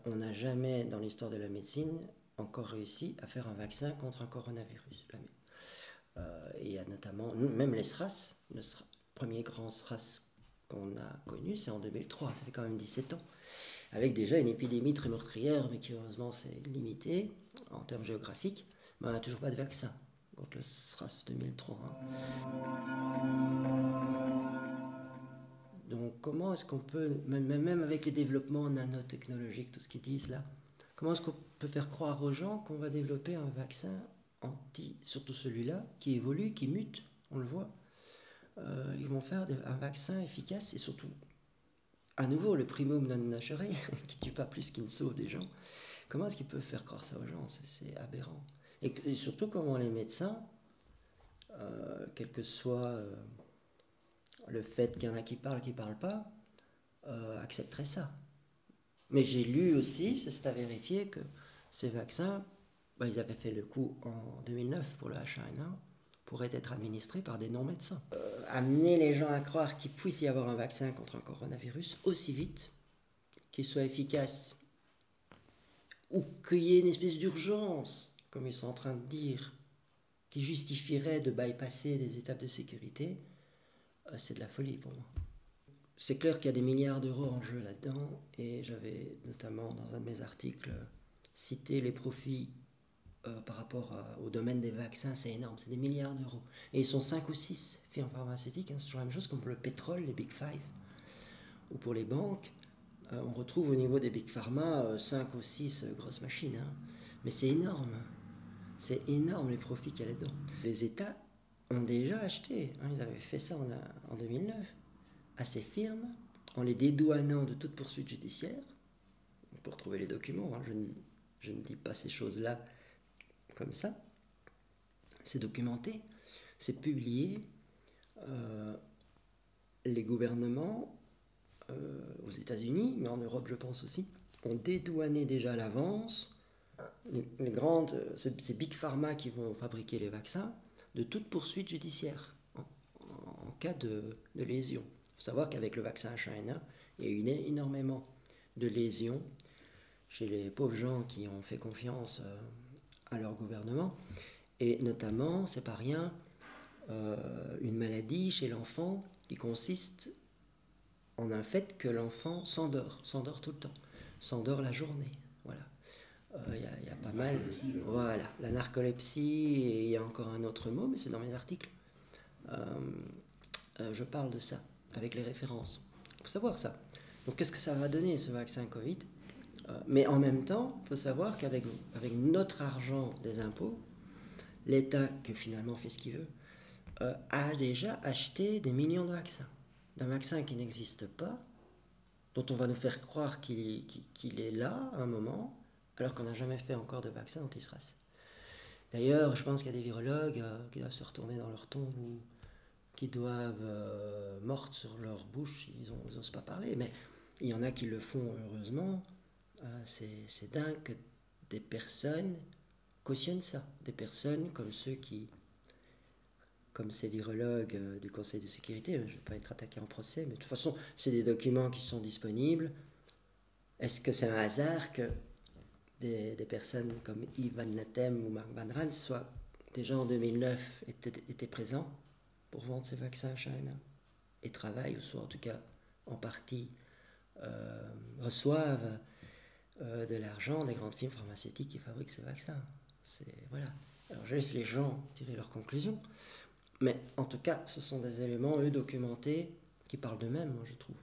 on n'a jamais, dans l'histoire de la médecine, encore réussi à faire un vaccin contre un coronavirus. Et il y a notamment, même les SRAS, le premier grand SRAS qu'on a connu, c'est en 2003, ça fait quand même 17 ans, avec déjà une épidémie très meurtrière, mais qui heureusement s'est limitée en termes géographiques, mais on n'a toujours pas de vaccin contre le SRAS 2003. Donc comment est-ce qu'on peut, même avec les développements nanotechnologiques, tout ce qu'ils disent là, comment est-ce qu'on peut faire croire aux gens qu'on va développer un vaccin surtout celui-là, qui évolue, qui mute, on le voit. Ils vont faire un vaccin efficace et surtout, à nouveau, le primum non nocere, qui tue pas plus qu'il ne sauve des gens. Comment est-ce qu'ils peuvent faire croire ça aux gens? C'est aberrant. Et surtout comment les médecins, quel que soit le fait qu'il y en a qui parlent pas, accepteraient ça. Mais j'ai lu aussi, c'est à vérifier, que ces vaccins, ils avaient fait le coup en 2009 pour le H1N1, pourraient être administrés par des non-médecins. Amener les gens à croire qu'il puisse y avoir un vaccin contre un coronavirus aussi vite, qu'il soit efficace, ou qu'il y ait une espèce d'urgence, comme ils sont en train de dire, qui justifierait de bypasser des étapes de sécurité, c'est de la folie pour moi. C'est clair qu'il y a des milliards d'euros en jeu là-dedans, et j'avais notamment dans un de mes articles cité les profits par rapport au domaine des vaccins, c'est énorme, c'est des milliards d'euros. Et ils sont 5 ou 6 firmes pharmaceutiques, c'est toujours la même chose comme pour le pétrole, les Big Five, ou pour les banques. On retrouve au niveau des Big Pharma 5 ou 6 grosses machines. Mais c'est énorme les profits qu'il y a là-dedans. Les États ont déjà acheté, ils avaient fait ça en 2009, à ces firmes, en les dédouanant de toute poursuite judiciaire. On peut retrouver les documents, je ne dis pas ces choses-là comme ça. C'est documenté, c'est publié. Les gouvernements, aux États-Unis, mais en Europe je pense aussi, ont dédouané déjà à l'avance ces big pharma qui vont fabriquer les vaccins de toute poursuite judiciaire en cas de lésion. Il faut savoir qu'avec le vaccin H1N1, il y a eu énormément de lésions chez les pauvres gens qui ont fait confiance à leur gouvernement, et notamment, c'est pas rien, une maladie chez l'enfant qui consiste en un fait que l'enfant s'endort tout le temps, s'endort la journée, voilà. Y a pas mal, voilà, la narcolepsie, et il y a encore un autre mot, mais c'est dans mes articles. Je parle de ça, avec les références. Il faut savoir ça. Donc qu'est-ce que ça va donner, ce vaccin Covid? Mais en même temps, il faut savoir qu'avec notre argent des impôts, l'État, qui finalement fait ce qu'il veut, a déjà acheté des millions de vaccins. D'un vaccin qui n'existe pas, dont on va nous faire croire qu'il est là à un moment, alors qu'on n'a jamais fait encore de vaccin anti-SRAS. D'ailleurs, je pense qu'il y a des virologues qui doivent se retourner dans leur tombe ou qui doivent mortes sur leur bouche, ils n'osent pas parler, mais il y en a qui le font heureusement. C'est dingue que des personnes cautionnent ça, des personnes comme comme ces virologues du Conseil de sécurité. Je ne vais pas être attaqué en procès, mais de toute façon, c'est des documents qui sont disponibles. Est-ce que c'est un hasard que des personnes comme Yves Van Natem ou Mark Van Rans soient déjà en 2009 étaient présents pour vendre ces vaccins H1N1 et travaillent, ou soit en tout cas en partie reçoivent de l'argent des grandes firmes pharmaceutiques qui fabriquent ces vaccins. Voilà. Alors je laisse les gens tirer leurs conclusions, mais en tout cas ce sont des éléments, eux, documentés, qui parlent d'eux-mêmes, moi je trouve.